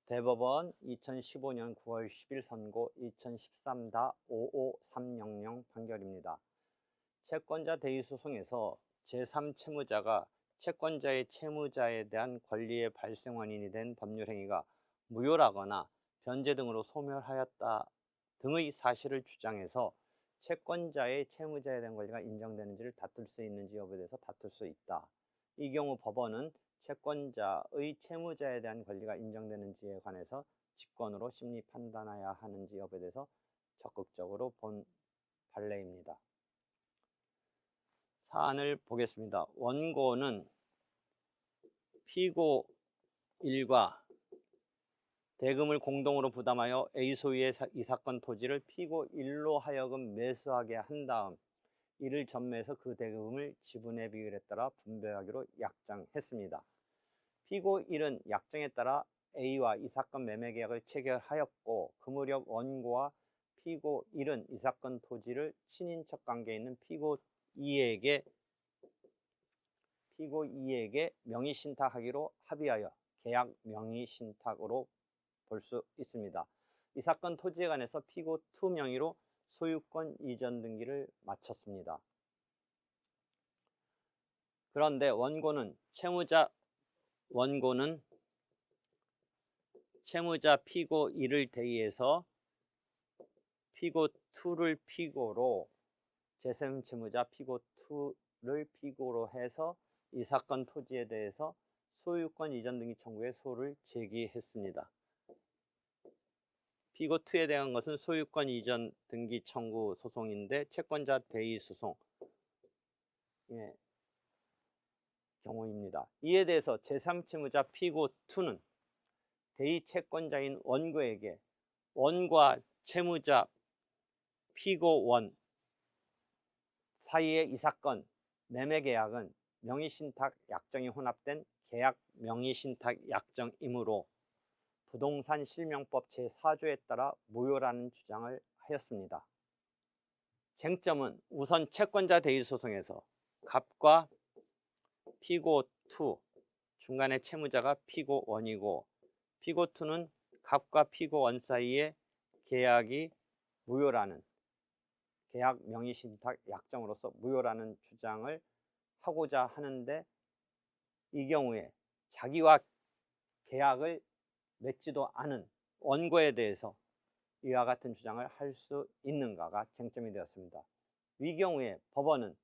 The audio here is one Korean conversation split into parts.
대법원 2015년 9월 10일 선고 2013-55300 판결입니다. 채권자 대의 소송에서 제3채무자가 채권자의 채무자에 대한 권리의 발생 원인이 된 법률 행위가 무효라거나 변제 등으로 소멸하였다 등의 사실을 주장해서 채권자의 채무자에 대한 권리가 인정되는지를 다툴 수 있는지 여부에 대해서 다툴 수 있다. 이 경우 법원은 채권자의 채무자에 대한 권리가 인정되는지에 관해서 직권으로 심리 판단해야 하는지 여부에 대해서 적극적으로 본 판례입니다. 사안을 보겠습니다. 원고는 피고 1과 대금을 공동으로 부담하여 A 소유의 이 사건 토지를 피고 1로 하여금 매수하게 한 다음 이를 전매해서 그 대금을 지분의 비율에 따라 분배하기로 약정했습니다. 피고 1은 약정에 따라 A와 이 사건 매매 계약을 체결하였고 그 무렵 원고와 피고 1은 이 사건 토지를 친인척 관계에 있는 피고 2에게 명의신탁하기로 합의하여 계약 명의신탁으로 볼 수 있습니다. 이 사건 토지에 관해서 피고 2 명의로 소유권 이전 등기를 마쳤습니다. 그런데 원고는 채무자 피고 1을 대의해서 피고 2를 피고로 제3채무자 피고 2를 피고로 해서 이 사건 토지에 대해서 소유권 이전 등기 청구의 소를 제기했습니다. 피고 2에 대한 것은 소유권 이전 등기 청구 소송인데 채권자 대의 소송의 경우입니다. 이에 대해서 제3채무자 피고 2는 대의 채권자인 원고에게 원과 채무자 피고 1 사이의 이 사건 매매 계약은 명의신탁 약정이 혼합된 계약 명의신탁 약정이므로 부동산 실명법 제4조에 따라 무효라는 주장을 하였습니다. 쟁점은 우선 채권자 대의 소송에서 갑과 피고 2 중간에 채무자가 피고 1이고 피고 2는 갑과 피고 1 사이의 계약이 무효라는 계약 명의신탁 약정으로서 무효라는 주장을 하고자 하는데 이 경우에 자기와 계약을 맺지도 않은 원고에 대해서 이와 같은 주장을 할 수 있는가가 쟁점이 되었습니다. 이 경우에 법원은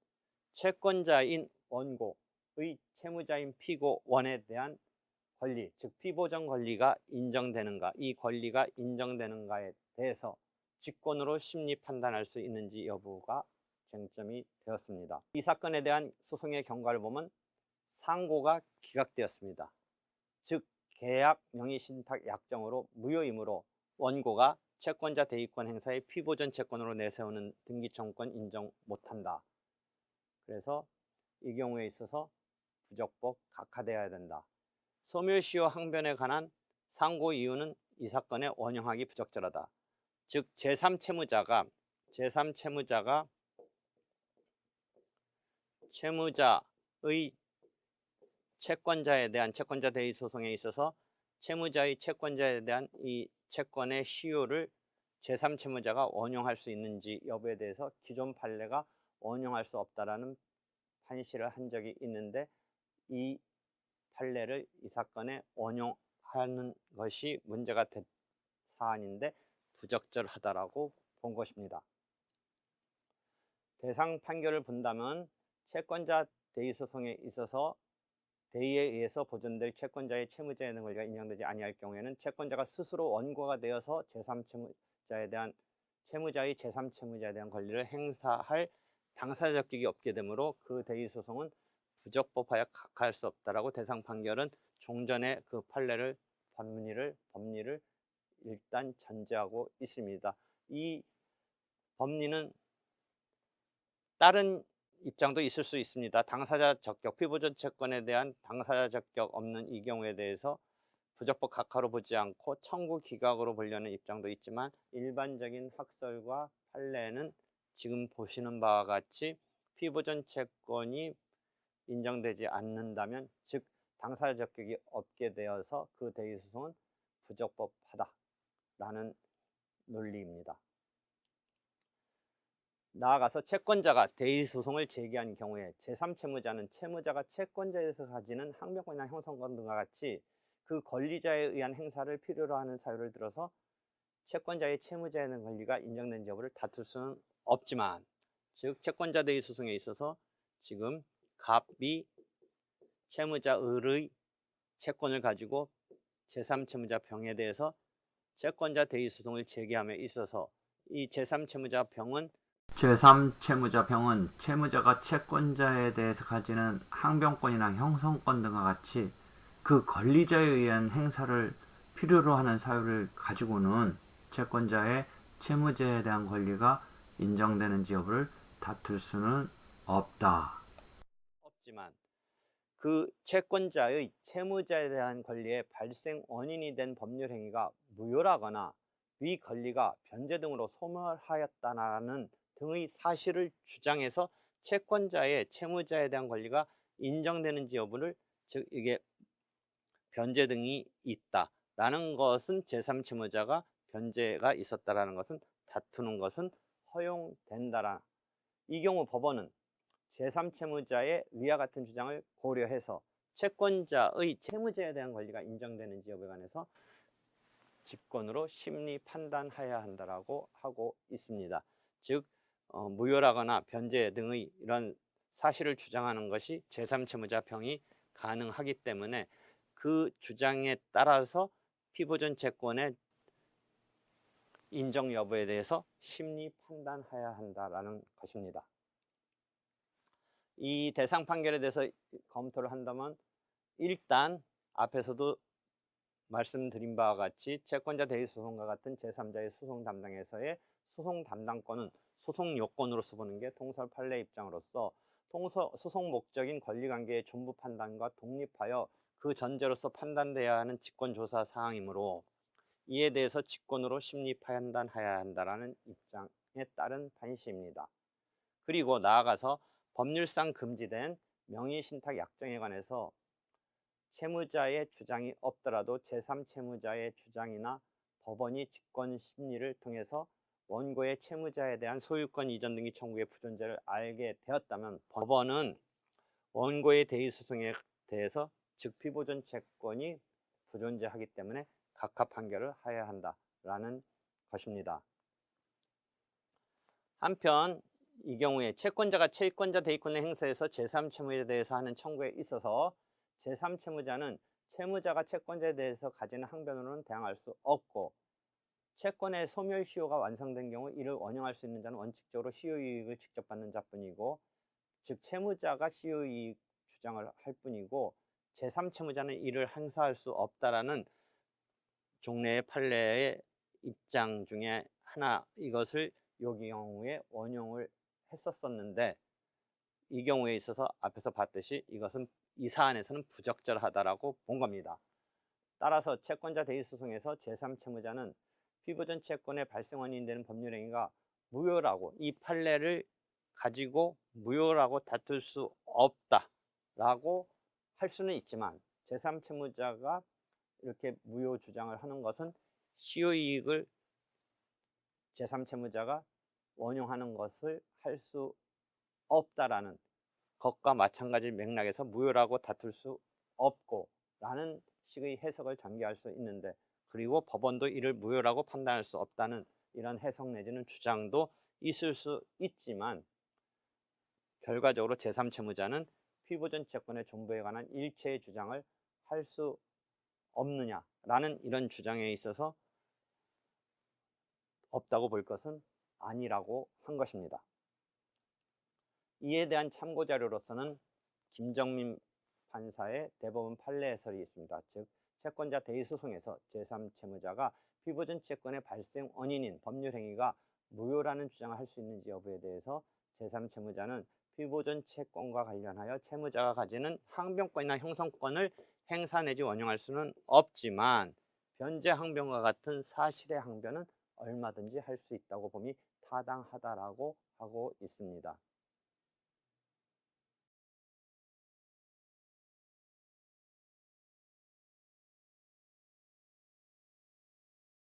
채권자인 원고의 채무자인 피고 1에 대한 권리, 즉 피보전 권리가 인정되는가, 이 권리가 인정되는가에 대해서 직권으로 심리 판단할 수 있는지 여부가 쟁점이 되었습니다. 이 사건에 대한 소송의 경과를 보면 상고가 기각되었습니다. 즉 계약 명의신탁 약정으로 무효이므로 원고가 채권자 대의권 행사의 피보전 채권으로 내세우는 등기청구권 인정 못한다. 그래서 이 경우에 있어서 부적법 각하되어야 된다. 소멸시효 항변에 관한 상고 이유는 이 사건에 원형하기 부적절하다. 즉 제3채무자가 채무자의 채권자에 대한 채권자 대의 소송에 있어서 채무자의 채권자에 대한 이 채권의 시효를 제3채무자가 원용할 수 있는지 여부에 대해서 기존 판례가 원용할 수 없다라는 판시를 한 적이 있는데 이 판례를 이 사건에 원용하는 것이 문제가 된 사안인데 부적절하다라고 본 것입니다. 대상 판결을 본다면 채권자 대의 소송에 있어서 대의에 의해서 보존될 채권자의 채무자에 대한 권리가 인정되지 아니할 경우에는 채권자가 스스로 원고가 되어서 제3채무자에 대한 채무자의 제3채무자에 대한 권리를 행사할 당사자 적격이 없게 되므로 그 대의 소송은 부적법하여 각하할 수 없다라고 대상 판결은 종전에 그 판례를 법리를 일단 전제하고 있습니다. 이 법리는 다른 입장도 있을 수 있습니다. 당사자 적격, 피보전 채권에 대한 당사자 적격 없는 이 경우에 대해서 부적법 각하로 보지 않고 청구 기각으로 보려는 입장도 있지만 일반적인 학설과 판례는 지금 보시는 바와 같이 피보존 채권이 인정되지 않는다면, 즉 당사자 적격이 없게 되어서 그 대리소송은 부적법하다라는 논리입니다. 나아가서 채권자가 대리소송을 제기한 경우에 제3채무자는 채무자가 채권자에서 가지는 항변권이나 형성권 등과 같이 그 권리자에 의한 행사를 필요로 하는 사유를 들어서 채권자의 채무자에 대한 권리가 인정된 여부를 다툴 수는 없지만, 즉 채권자 대리소송에 있어서 지금 갑이 채무자의 채권을 가지고 제3채무자 병에 대해서 채권자 대리소송을 제기함에 있어서 이 제3채무자 병은 채무자가 채권자에 대해서 가지는 항변권이나 형성권 등과 같이 그 권리자에 의한 행사를 필요로 하는 사유를 가지고는 채권자의 채무자에 대한 권리가 인정되는지 여부를 다툴 수는 없지만, 그 채권자의 채무자에 대한 권리의 발생 원인이 된 법률 행위가 무효라거나 위 권리가 변제 등으로 소멸하였다는 등의 사실을 주장해서 채권자의 채무자에 대한 권리가 인정되는지 여부를, 즉 이게 변제 등이 있다라는 것은, 제3채무자가 변제가 있었다라는 것은 다투는 것은 허용된다라. 이 경우 법원은 제3채무자의 위와 같은 주장을 고려해서 채권자의 채무자에 대한 권리가 인정되는지 여부에 관해서 직권으로 심리 판단해야 한다라고 하고 있습니다. 즉 무효라거나 변제 등의 이런 사실을 주장하는 것이 제3채무자 병이 가능하기 때문에 그 주장에 따라서 피보존 채권의 인정 여부에 대해서 심리 판단해야 한다라는 것입니다. 이 대상 판결에 대해서 검토를 한다면, 일단 앞에서도 말씀드린 바와 같이 채권자 대리소송과 같은 제3자의 소송 담당에서의 소송 담당권은 소송 요건으로서 보는 게 통설 판례 입장으로서 소송 목적인 권리관계의 존부 판단과 독립하여 그 전제로서 판단돼야 하는 직권조사 사항이므로 이에 대해서 직권으로 심리 판단해야 한다라는 입장에 따른 판시입니다. 그리고 나아가서 법률상 금지된 명의신탁 약정에 관해서 채무자의 주장이 없더라도 제3채무자의 주장이나 법원이 직권 심리를 통해서 원고의 채무자에 대한 소유권 이전 등기 청구의 부존재를 알게 되었다면, 법원은 원고의 대리소송에 대해서 즉 피보존 채권이 부존재하기 때문에 각하 판결을 해야 한다라는 것입니다. 한편 이 경우에 채권자가 채권자 대리권의 행사에서 제3채무에 대해서 하는 청구에 있어서 제3채무자는 채무자가 채권자에 대해서 가지는 항변으로는 대항할 수 없고, 채권의 소멸 시효가 완성된 경우 이를 원용할 수 있는 자는 원칙적으로 시효이익을 직접 받는 자뿐이고, 즉 채무자가 시효이익 주장을 할 뿐이고 제3채무자는 이를 행사할 수 없다라는 종래의 판례의 입장 중에 하나, 이것을 이 경우에 원용을 했었었는데, 이 경우에 있어서 앞에서 봤듯이 이것은 이 사안에서는 부적절하다라고 본 겁니다. 따라서 채권자 대리소송에서 제3채무자는 피보존 채권의 발생 원인이 되는 법률행위가 무효라고, 이 판례를 가지고 무효라고 다툴 수 없다라고 할 수는 있지만, 제3채무자가 이렇게 무효 주장을 하는 것은 시효이익을 제3채무자가 원용하는 것을 할 수 없다라는 것과 마찬가지 맥락에서 무효라고 다툴 수 없고 라는 식의 해석을 전개할 수 있는데, 그리고 법원도 이를 무효라고 판단할 수 없다는 이런 해석 내지는 주장도 있을 수 있지만, 결과적으로 제3채무자는 피보존 채권의 존부에 관한 일체의 주장을 할 수 없느냐라는 이런 주장에 있어서 없다고 볼 것은 아니라고 한 것입니다. 이에 대한 참고 자료로서는 김정민 판사의 대법원 판례 해설이 있습니다. 즉 채권자 대리소송에서 제3채무자가 피보존 채권의 발생 원인인 법률행위가 무효라는 주장을 할 수 있는지 여부에 대해서 제3채무자는 피보존 채권과 관련하여 채무자가 가지는 항변권이나 형성권을 행사 내지 원용할 수는 없지만, 변제 항변과 같은 사실의 항변은 얼마든지 할 수 있다고 봄이 타당하다라고 하고 있습니다.